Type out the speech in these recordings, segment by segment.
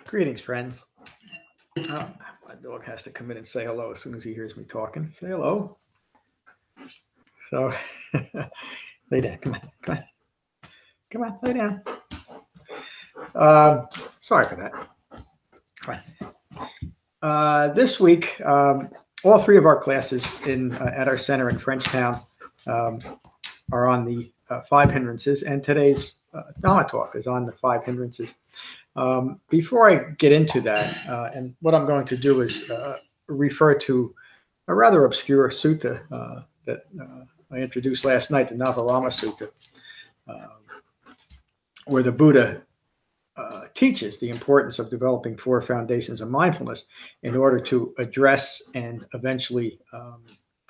Greetings, friends. My dog has to come in and say hello as soon as he hears me talking. Say hello. So, lay down. Come on, lay down. Sorry for that. This week, all three of our classes at our center in Frenchtown are on the Five Hindrances, and today's Dhamma talk is on the Five Hindrances. Before I get into that, and what I'm going to do is refer to a rather obscure sutta that I introduced last night, the Nivarana Sutta, where the Buddha teaches the importance of developing four foundations of mindfulness in order to address and eventually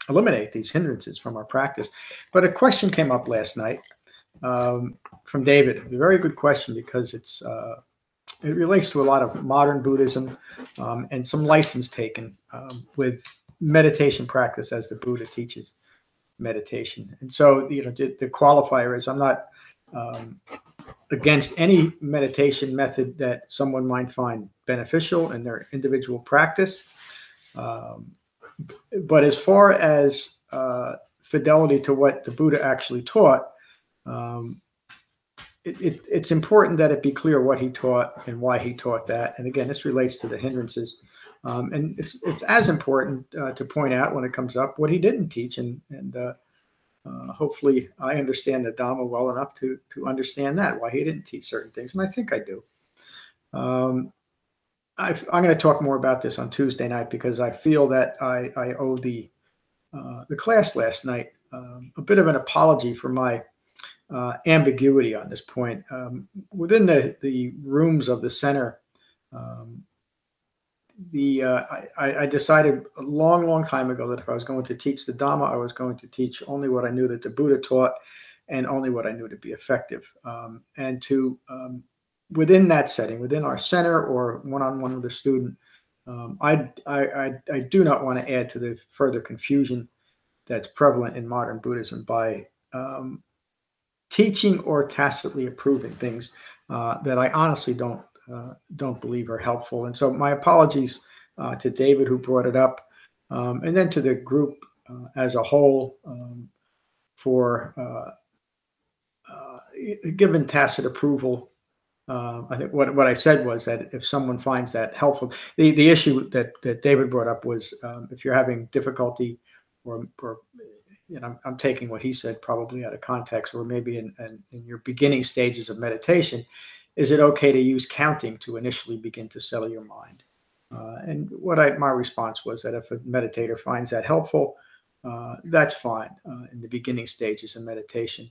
eliminate these hindrances from our practice. But a question came up last night from David, a very good question, because it relates to a lot of modern Buddhism and some license taken with meditation practice as the Buddha teaches meditation. And so, the qualifier is I'm not against any meditation method that someone might find beneficial in their individual practice. But as far as fidelity to what the Buddha actually taught, it's important that it be clear what he taught and why he taught that. And again, this relates to the hindrances. And it's as important to point out when it comes up what he didn't teach. And hopefully I understand the Dhamma well enough to understand that, why he didn't teach certain things. And I think I do. I'm going to talk more about this on Tuesday night, because I feel that I owe the class last night a bit of an apology for my ambiguity on this point. Within the rooms of the center, I decided a long time ago that if I was going to teach the Dhamma, I was going to teach only what I knew that the Buddha taught and only what I knew to be effective. And to within that setting, within our center or one-on-one with a student, I do not want to add to the further confusion that's prevalent in modern Buddhism by teaching or tacitly approving things that I honestly don't believe are helpful. And so my apologies to David, who brought it up, and then to the group as a whole for given tacit approval. I think what I said was that if someone finds that helpful, the issue that David brought up was if you're having difficulty or I'm taking what he said probably out of context, or maybe in your beginning stages of meditation, is it okay to use counting to initially begin to settle your mind? And my response was that if a meditator finds that helpful, that's fine in the beginning stages of meditation.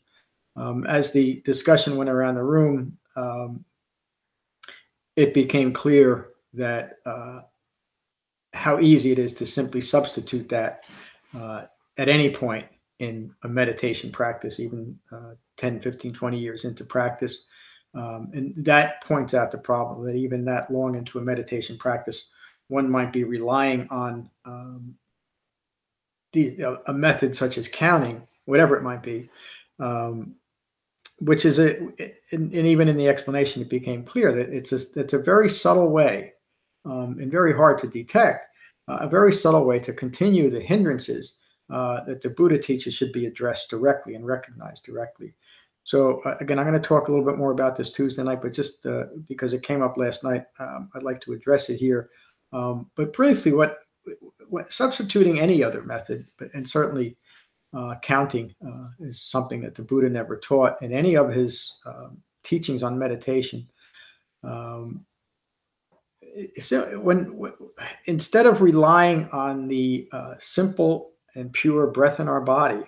As the discussion went around the room, it became clear that how easy it is to simply substitute that at any point in a meditation practice, even 10, 15, 20 years into practice. And that points out the problem that even that long into a meditation practice, one might be relying on a method such as counting, whatever it might be, which is and even in the explanation, it became clear that it's a very subtle way and very hard to detect, a very subtle way to continue the hindrances that the Buddha teaches should be addressed directly and recognized directly. So again, I'm going to talk a little bit more about this Tuesday night, but just because it came up last night, I'd like to address it here. But briefly, what substituting any other method, and certainly counting is something that the Buddha never taught in any of his teachings on meditation. Instead of relying on the simple and pure breath in our body,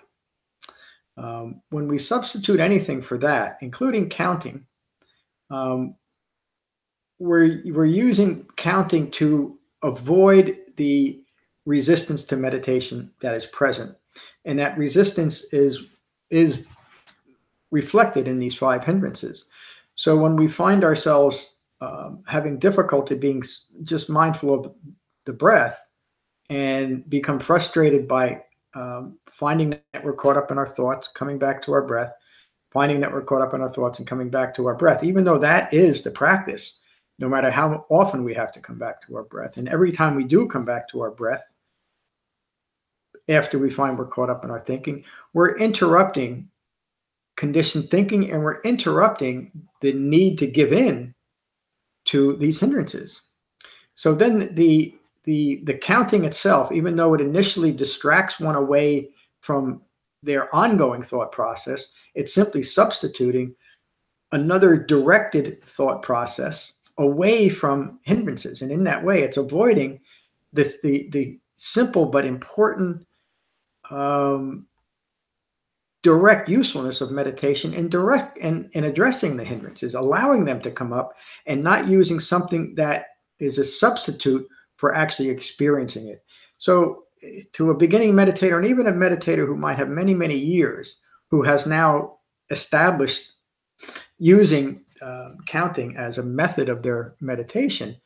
when we substitute anything for that, including counting, we're using counting to avoid the resistance to meditation that is present. And that resistance is reflected in these five hindrances. So when we find ourselves having difficulty being just mindful of the breath and become frustrated by finding that we're caught up in our thoughts, coming back to our breath, finding that we're caught up in our thoughts and coming back to our breath, even though that is the practice, no matter how often we have to come back to our breath. And every time we do come back to our breath, after we find we're caught up in our thinking, we're interrupting conditioned thinking, and we're interrupting the need to give in to these hindrances. So then the counting itself, even though it initially distracts one away from their ongoing thought process, it's simply substituting another directed thought process away from hindrances. And in that way, it's avoiding the simple but important direct usefulness of meditation and addressing the hindrances, allowing them to come up and not using something that is a substitute for actually experiencing it. So to a beginning meditator, and even a meditator who might have many, many years, who has now established using counting as a method of their meditation,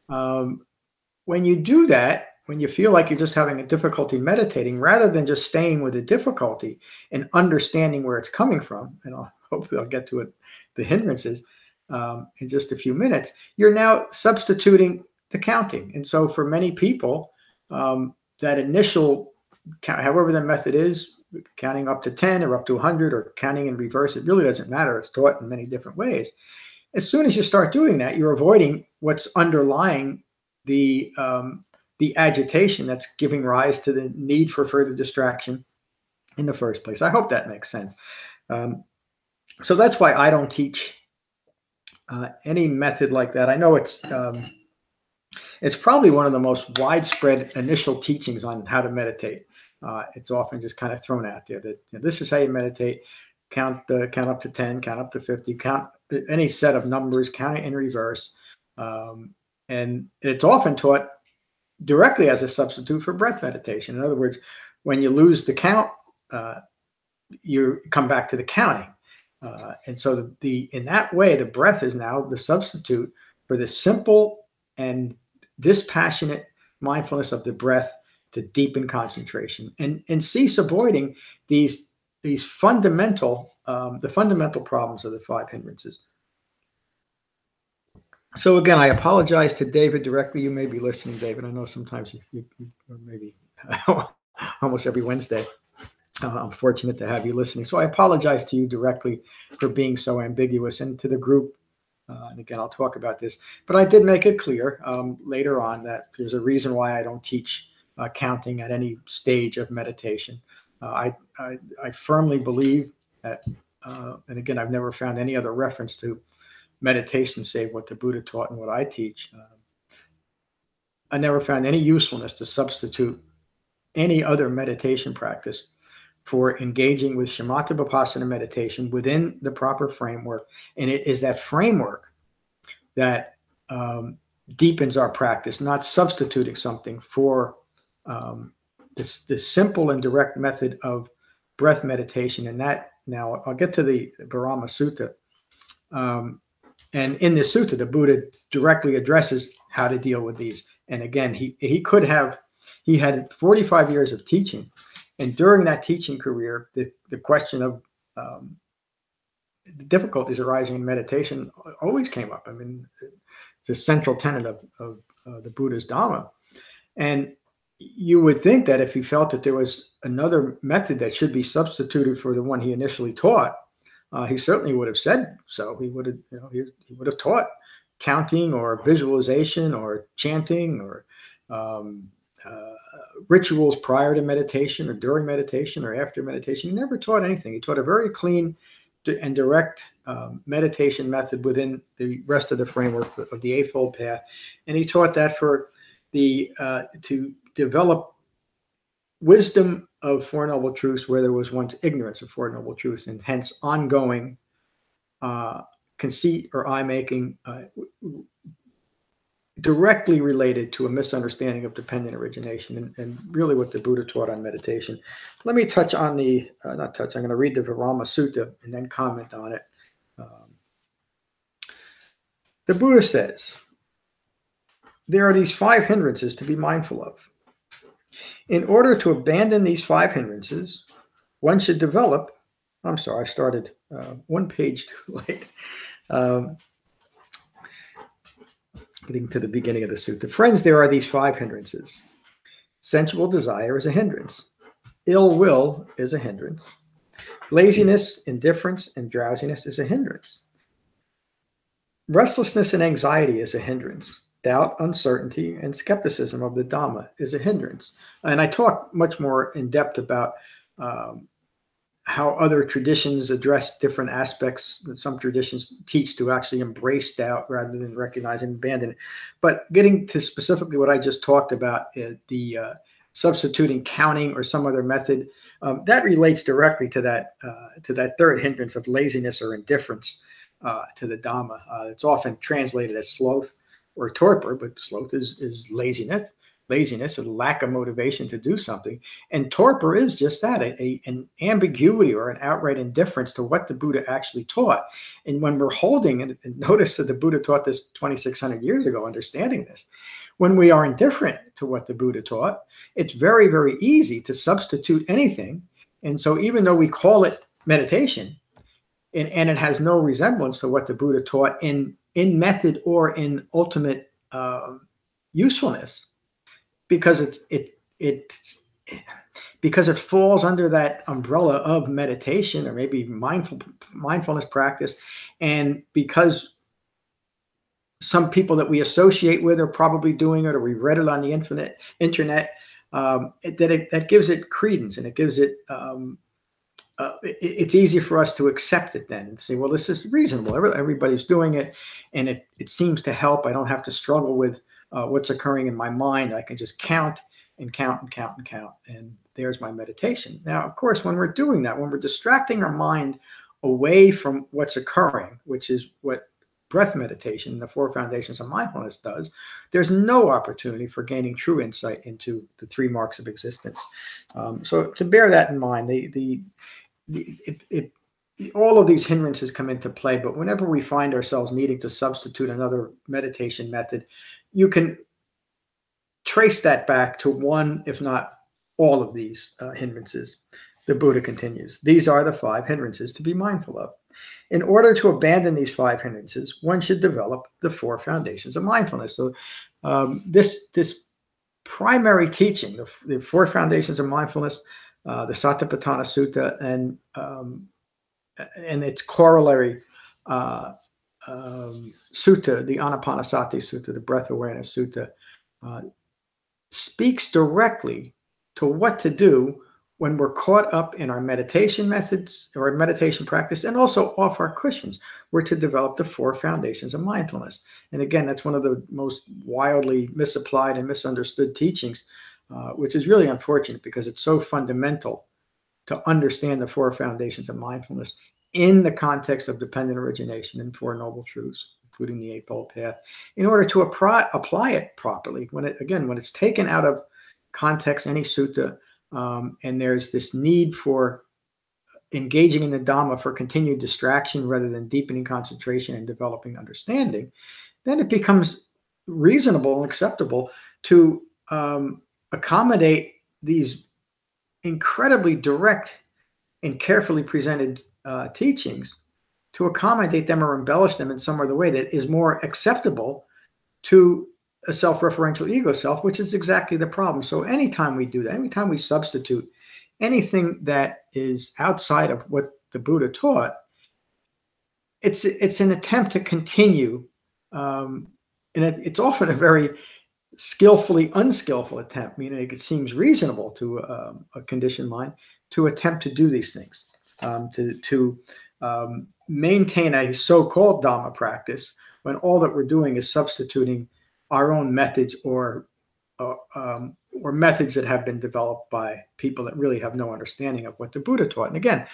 when you do that, when you feel like you're just having a difficulty meditating, rather than just staying with the difficulty and understanding where it's coming from, and hopefully I'll get to it, the hindrances, in just a few minutes, you're now substituting the counting. And so for many people, that initial count, however the method is, counting up to 10 or up to 100 or counting in reverse, it really doesn't matter. It's taught in many different ways. As soon as you start doing that, you're avoiding what's underlying the agitation that's giving rise to the need for further distraction in the first place. I hope that makes sense. So that's why I don't teach any method like that. I know it's probably one of the most widespread initial teachings on how to meditate. It's often just kind of thrown out there that this is how you meditate. Count up to 10, count up to 50, count any set of numbers, count it in reverse. And it's often taught directly as a substitute for breath meditation. In other words, when you lose the count, you come back to the counting. And so in that way, the breath is now the substitute for the simple and dispassionate mindfulness of the breath to deepen concentration and cease avoiding these fundamental, the fundamental problems of the five hindrances. So again, I apologize to David directly. You may be listening, David. I know sometimes you maybe almost every Wednesday. I'm fortunate to have you listening. So I apologize to you directly for being so ambiguous, and to the group. And again, I'll talk about this, but I did make it clear later on that there's a reason why I don't teach counting at any stage of meditation. I firmly believe that, and again, I've never found any other reference to meditation save what the Buddha taught and what I teach. I never found any usefulness to substitute any other meditation practice for engaging with shamatha vipassana meditation within the proper framework. And it is that framework that deepens our practice, not substituting something for this simple and direct method of breath meditation. And that, now I'll get to the Nivarana Sutta. And in the sutta, the Buddha directly addresses how to deal with these. And again, he had 45 years of teaching. And during that teaching career, the question of the difficulties arising in meditation always came up. I mean, it's a central tenet of the Buddha's Dhamma. And you would think that if he felt that there was another method that should be substituted for the one he initially taught, he certainly would have said so. He would have, he would have taught counting or visualization or chanting or rituals prior to meditation or during meditation or after meditation. He never taught anything. He taught a very clean and direct meditation method within the rest of the framework of the Eightfold Path. And he taught that for to develop wisdom of Four Noble Truths where there was once ignorance of Four Noble Truths, and hence ongoing conceit or eye-making directly related to a misunderstanding of dependent origination and really what the Buddha taught on meditation. Let me touch on I'm going to read the Nivarana Sutta and then comment on it. The Buddha says, there are these five hindrances to be mindful of. In order to abandon these five hindrances, one should develop, I'm sorry, I started one page too late. Getting to the beginning of the sutta. Friends, there are these 5 hindrances. Sensual desire is a hindrance. Ill will is a hindrance. Laziness, indifference, and drowsiness is a hindrance. Restlessness and anxiety is a hindrance. Doubt, uncertainty, and skepticism of the Dhamma is a hindrance. And I talk much more in depth about how other traditions address different aspects. Some traditions teach to actually embrace doubt rather than recognize and abandon it. But getting to specifically what I just talked about, the substituting counting or some other method, that relates directly to that third hindrance of laziness or indifference to the Dhamma. It's often translated as sloth or torpor, but sloth is laziness. Laziness, a lack of motivation to do something. And torpor is just that, an ambiguity or an outright indifference to what the Buddha actually taught. And when we're holding, and notice that the Buddha taught this 2,600 years ago, understanding this, when we are indifferent to what the Buddha taught, it's very, very easy to substitute anything. And so even though we call it meditation, and it has no resemblance to what the Buddha taught in method or in ultimate usefulness, because it falls under that umbrella of meditation or maybe mindfulness practice, and because some people that we associate with are probably doing it, or we read it on the internet, that gives it credence, and it gives it it's easy for us to accept it then and say, well, this is reasonable. Everybody's doing it, and it seems to help. I don't have to struggle with what's occurring in my mind. I can just count and count and count and count, and there's my meditation. Now, of course, when we're doing that, when we're distracting our mind away from what's occurring, which is what breath meditation, the Four Foundations of Mindfulness does, there's no opportunity for gaining true insight into the 3 marks of existence. So to bear that in mind, all of these hindrances come into play, but whenever we find ourselves needing to substitute another meditation method, you can trace that back to one, if not all of these hindrances. The Buddha continues, these are the 5 hindrances to be mindful of. In order to abandon these 5 hindrances, one should develop the 4 foundations of mindfulness. So this primary teaching, the 4 foundations of mindfulness, the Satipatthana Sutta, and its corollary sutta, the Anapanasati Sutta, the Breath Awareness Sutta, speaks directly to what to do when we're caught up in our meditation methods or meditation practice, and also off our cushions. We're to develop the 4 foundations of mindfulness. And again, that's one of the most wildly misapplied and misunderstood teachings, which is really unfortunate because it's so fundamental to understand the 4 foundations of mindfulness in the context of dependent origination and 4 noble truths, including the Eightfold Path, in order to apply it properly. When it's taken out of context, any sutta, and there's this need for engaging in the Dhamma for continued distraction rather than deepening concentration and developing understanding, then it becomes reasonable and acceptable to accommodate these incredibly direct and carefully presented teachings, to accommodate them or embellish them in some other way that is more acceptable to a self-referential ego self, which is exactly the problem. So anytime we do that, anytime we substitute anything that is outside of what the Buddha taught, it's an attempt to continue, and it's often a very skillfully unskillful attempt, meaning it seems reasonable to a conditioned mind to attempt to do these things, to maintain a so-called Dhamma practice when all that we're doing is substituting our own methods or methods that have been developed by people that really have no understanding of what the Buddha taught. And again,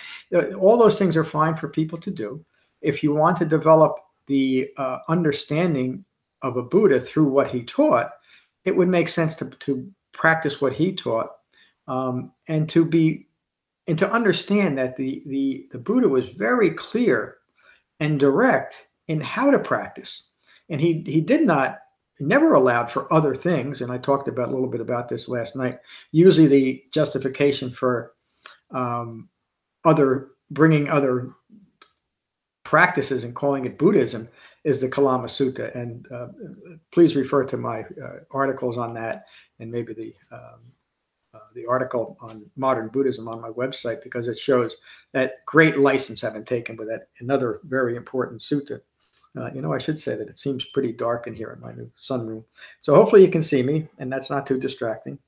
all those things are fine for people to do. If you want to develop the understanding of a Buddha through what he taught, it would make sense to practice what he taught, and to understand that the Buddha was very clear and direct in how to practice, and he never allowed for other things. And I talked about a little bit about this last night. Usually the justification for bringing other practices and calling it Buddhism is the Kalama Sutta. And please refer to my articles on that, and maybe the article on modern Buddhism on my website, because it shows that great license have been taken with that, another very important sutta. I should say that it seems pretty dark in here in my new sunroom. So hopefully you can see me, and that's not too distracting.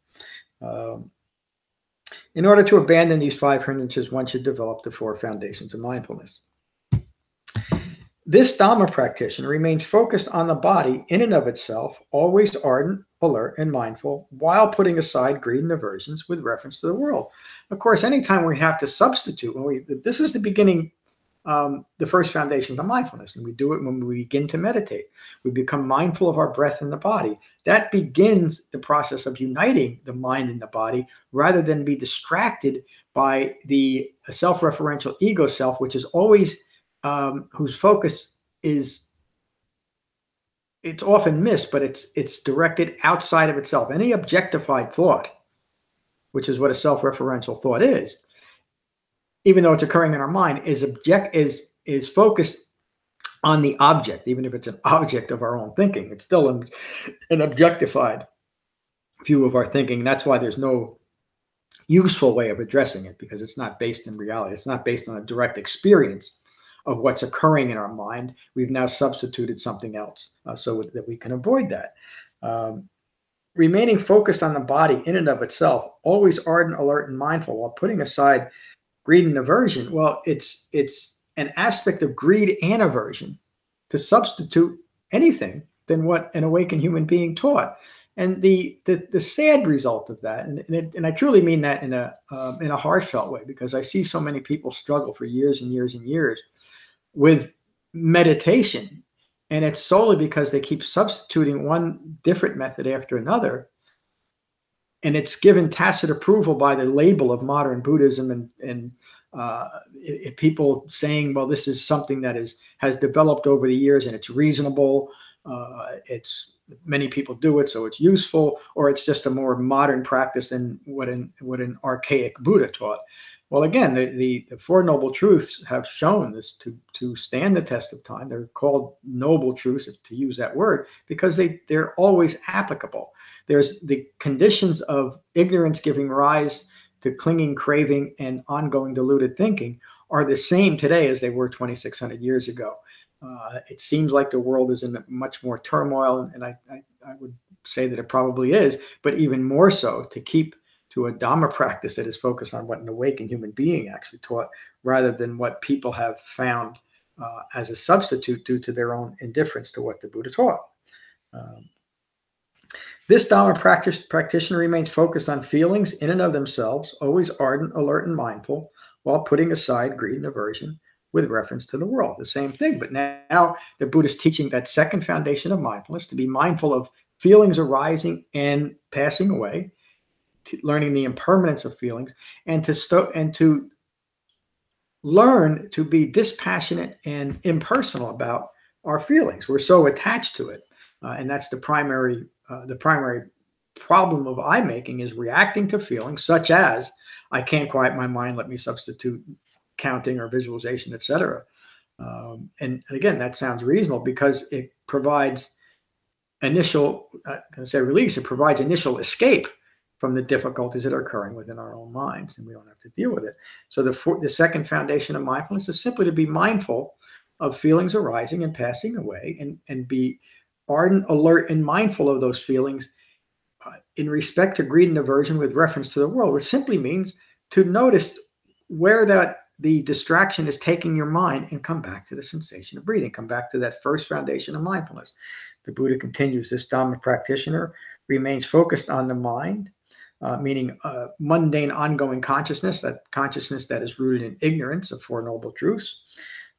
In order to abandon these 5 hindrances, one should develop the 4 foundations of mindfulness. This Dhamma practitioner remains focused on the body in and of itself, always ardent, alert, and mindful, while putting aside greed and aversions with reference to the world. Of course, anytime we have to substitute, this is the beginning, the first foundation of mindfulness, and we do it when we begin to meditate. We become mindful of our breath in the body. That begins the process of uniting the mind and the body, rather than be distracted by the self-referential ego self, which is always whose focus is, it's often missed, but it's directed outside of itself. Any objectified thought, which is what a self-referential thought is, even though it's occurring in our mind, is focused on the object. Even if it's an object of our own thinking, it's still an objectified view of our thinking. And that's why there's no useful way of addressing it, because it's not based in reality. It's not based on a direct experience of what's occurring in our mind. We've now substituted something else so that we can avoid that. Remaining focused on the body in and of itself, always ardent, alert, and mindful, while putting aside greed and aversion. Well, it's an aspect of greed and aversion to substitute anything than what an awakened human being taught. And the sad result of that, and I truly mean that in a heartfelt way, because I see so many people struggle for years and years and years with meditation, and it's solely because they keep substituting one different method after another, and it's given tacit approval by the label of modern Buddhism, and people saying, well, this is something that has developed over the years and it's reasonable, it's many people do it, so it's useful, or it's just a more modern practice than what an archaic Buddha taught. Well, again, the Four Noble Truths have shown this to stand the test of time. They're called noble truths, to use that word, because they're always applicable. There's the conditions of ignorance giving rise to clinging, craving, and ongoing deluded thinking are the same today as they were 2,600 years ago. It seems like the world is in much more turmoil, and I would say that it probably is, but even more so to keep to a Dhamma practice that is focused on what an awakened human being actually taught, rather than what people have found as a substitute due to their own indifference to what the Buddha taught. This Dhamma practitioner remains focused on feelings in and of themselves, always ardent, alert, and mindful, while putting aside greed and aversion with reference to the world. The same thing, but now the Buddha is teaching that second foundation of mindfulness, to be mindful of feelings arising and passing away, learning the impermanence of feelings, and to learn to be dispassionate and impersonal about our feelings. We're so attached to it, and that's the primary problem of I-making, is reacting to feelings such as, I can't quiet my mind, let me substitute counting or visualization, etc. And again, that sounds reasonable because it provides initial, release. It provides initial escape from the difficulties that are occurring within our own minds, and we don't have to deal with it. So the second foundation of mindfulness is simply to be mindful of feelings arising and passing away, and be ardent, alert, and mindful of those feelings in respect to greed and aversion with reference to the world, which simply means to notice where the distraction is taking your mind and come back to the sensation of breathing, come back to that first foundation of mindfulness. The Buddha continues, this Dhamma practitioner remains focused on the mind, meaning mundane ongoing consciousness, that consciousness that is rooted in ignorance of Four Noble Truths,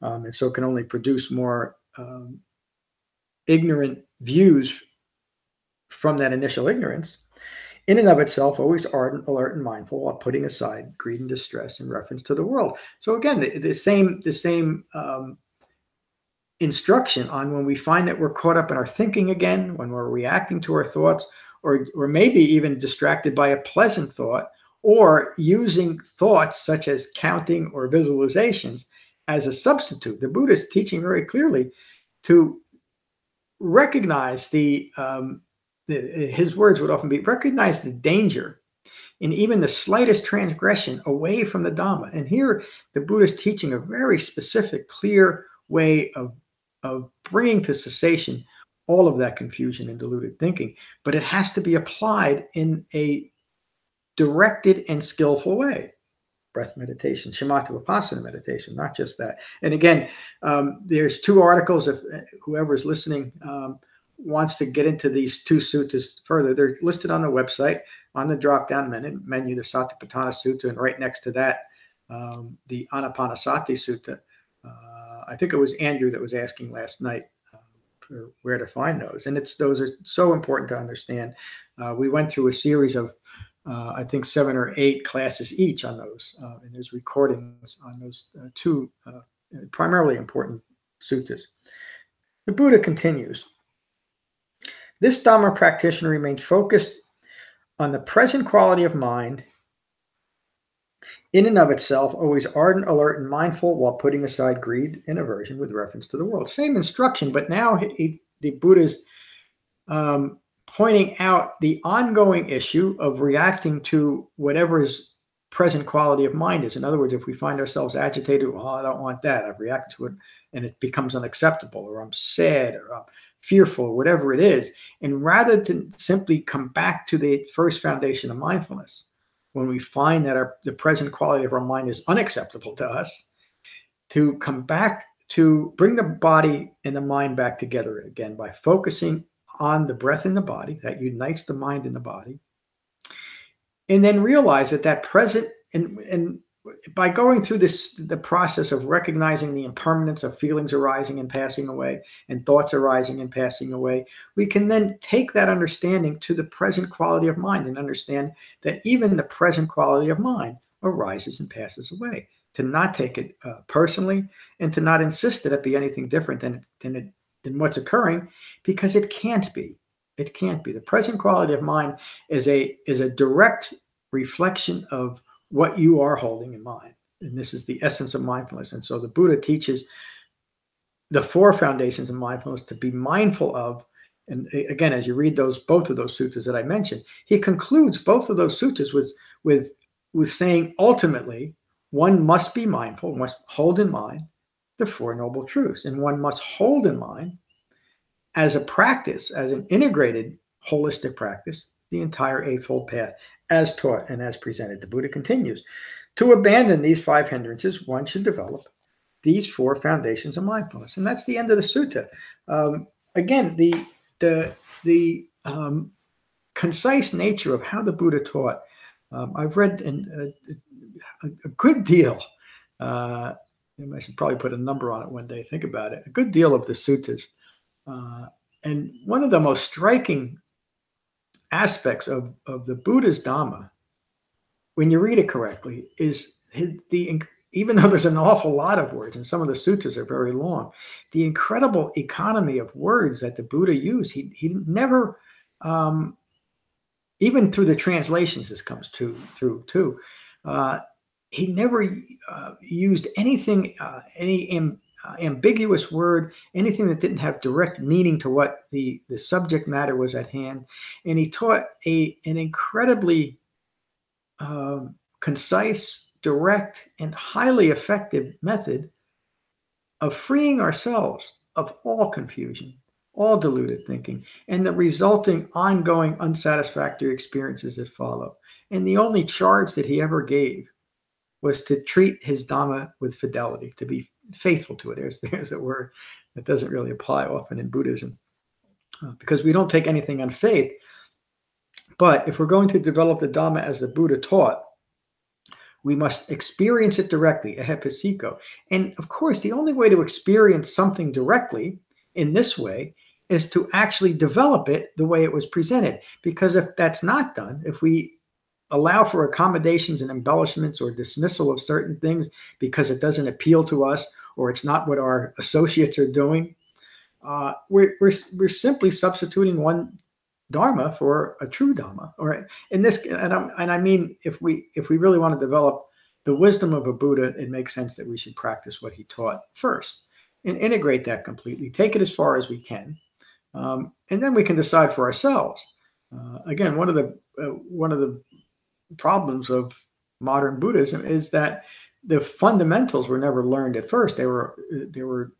and so can only produce more ignorant views from that initial ignorance. In and of itself, always ardent, alert, and mindful, while putting aside greed and distress in reference to the world. So again, the same instruction on when we find that we're caught up in our thinking again, when we're reacting to our thoughts, or maybe even distracted by a pleasant thought, or using thoughts such as counting or visualizations as a substitute. The Buddha is teaching very clearly to recognize his words would often be, recognize the danger in even the slightest transgression away from the Dhamma. And here the Buddha is teaching a very specific, clear way of bringing to cessation all of that confusion and deluded thinking. But it has to be applied in a directed and skillful way. Breath meditation, shamatha vipassana meditation, not just that. And again, there's 2 articles. If whoever's listening wants to get into these 2 suttas further, they're listed on the website on the drop-down menu, the Satipatthana Sutta, and right next to that, the Anapanasati Sutta. I think it was Andrew that was asking last night for where to find those. And those are so important to understand. We went through a series of I think 7 or 8 classes each on those, and there's recordings on those 2 primarily important suttas. The Buddha continues, this Dhamma practitioner remains focused on the present quality of mind in and of itself, always ardent, alert, and mindful while putting aside greed and aversion with reference to the world. Same instruction, but now the Buddha's pointing out the ongoing issue of reacting to whatever's present quality of mind is. In other words, if we find ourselves agitated, well, I don't want that, I've reacted to it, and it becomes unacceptable, or I'm sad, or I'm fearful, or whatever it is. And rather than simply come back to the first foundation of mindfulness, when we find that the present quality of our mind is unacceptable to us, to come back to bring the body and the mind back together again by focusing on the breath in the body that unites the mind and the body, and then realize that present, and by going through the process of recognizing the impermanence of feelings arising and passing away and thoughts arising and passing away, we can then take that understanding to the present quality of mind and understand that even the present quality of mind arises and passes away. To not take it personally, and to not insist that it be anything different than what's occurring, because it can't be. It can't be. The present quality of mind is a direct reflection of what you are holding in mind. And this is the essence of mindfulness. And so the Buddha teaches the 4 foundations of mindfulness to be mindful of. And again, as you read both of those suttas that I mentioned, he concludes both of those suttas with saying, ultimately, one must be mindful, must hold in mind the 4 noble truths. And one must hold in mind as a practice, as an integrated holistic practice, the entire Eightfold Path as taught and as presented. The Buddha continues, to abandon these 5 hindrances, one should develop these 4 foundations of mindfulness. And that's the end of the sutta. Again, the concise nature of how the Buddha taught, I've read a good deal. I should probably put a number on it one day, think about it. A good deal of the suttas. And one of the most striking aspects of the Buddha's Dhamma, when you read it correctly, is even though there's an awful lot of words, and some of the suttas are very long, the incredible economy of words that the Buddha used. He never, even through the translations, this comes through too, he never used anything, any ambiguous word, anything that didn't have direct meaning to what the subject matter was at hand. And he taught an incredibly concise, direct, and highly effective method of freeing ourselves of all confusion, all deluded thinking, and the resulting ongoing unsatisfactory experiences that follow. And the only charge that he ever gave was to treat his Dhamma with fidelity, to be faithful to it. There's a word that doesn't really apply often in Buddhism, because we don't take anything on faith. But if we're going to develop the Dhamma as the Buddha taught, we must experience it directly, ehipassiko. And of course, the only way to experience something directly in this way is to actually develop it the way it was presented. Because if that's not done, if we allow for accommodations and embellishments or dismissal of certain things because it doesn't appeal to us, or it's not what our associates are doing, we're simply substituting one Dharma for a true Dhamma. Or in this, and I mean, if we really want to develop the wisdom of a Buddha, it makes sense that we should practice what he taught first and integrate that completely. Take it as far as we can. And then we can decide for ourselves. Again, one of the problems of modern Buddhism is that the fundamentals were never learned at first. They were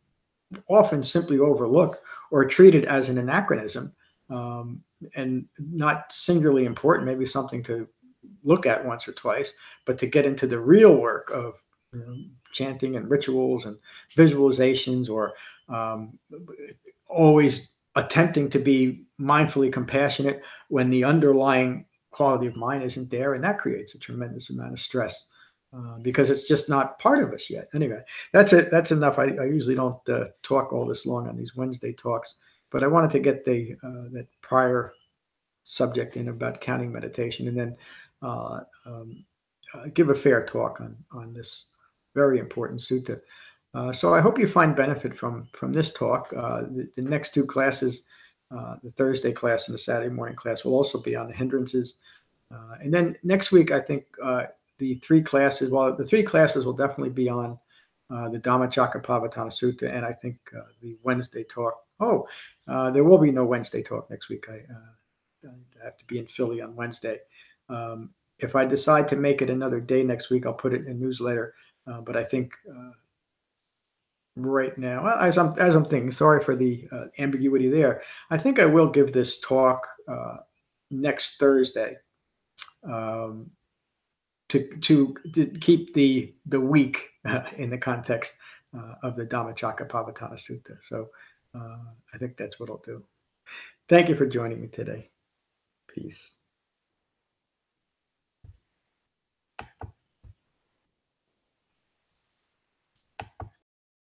often simply overlooked or treated as an anachronism, and not singularly important, maybe something to look at once or twice, but to get into the real work of chanting and rituals and visualizations, or always attempting to be mindfully compassionate when the underlying quality of mind isn't there, and that creates a tremendous amount of stress. Because it's just not part of us yet. Anyway, that's it. That's enough. I usually don't talk all this long on these Wednesday talks, but I wanted to get that prior subject in about counting meditation, and then give a fair talk on this very important sutta. So I hope you find benefit from this talk. The next two classes, the Thursday class and the Saturday morning class, will also be on the hindrances. And then next week, I think the three classes will definitely be on the Dhammacakkappavattana Sutta, and I think the Wednesday talk. There will be no Wednesday talk next week. I have to be in Philly on Wednesday. If I decide to make it another day next week, I'll put it in a newsletter. But I think right now, as I'm thinking, sorry for the ambiguity there, I think I will give this talk next Thursday. To keep the week in the context of the Dhammacakkappavattana Sutta. So I think that's what I'll do. Thank you for joining me today. Peace.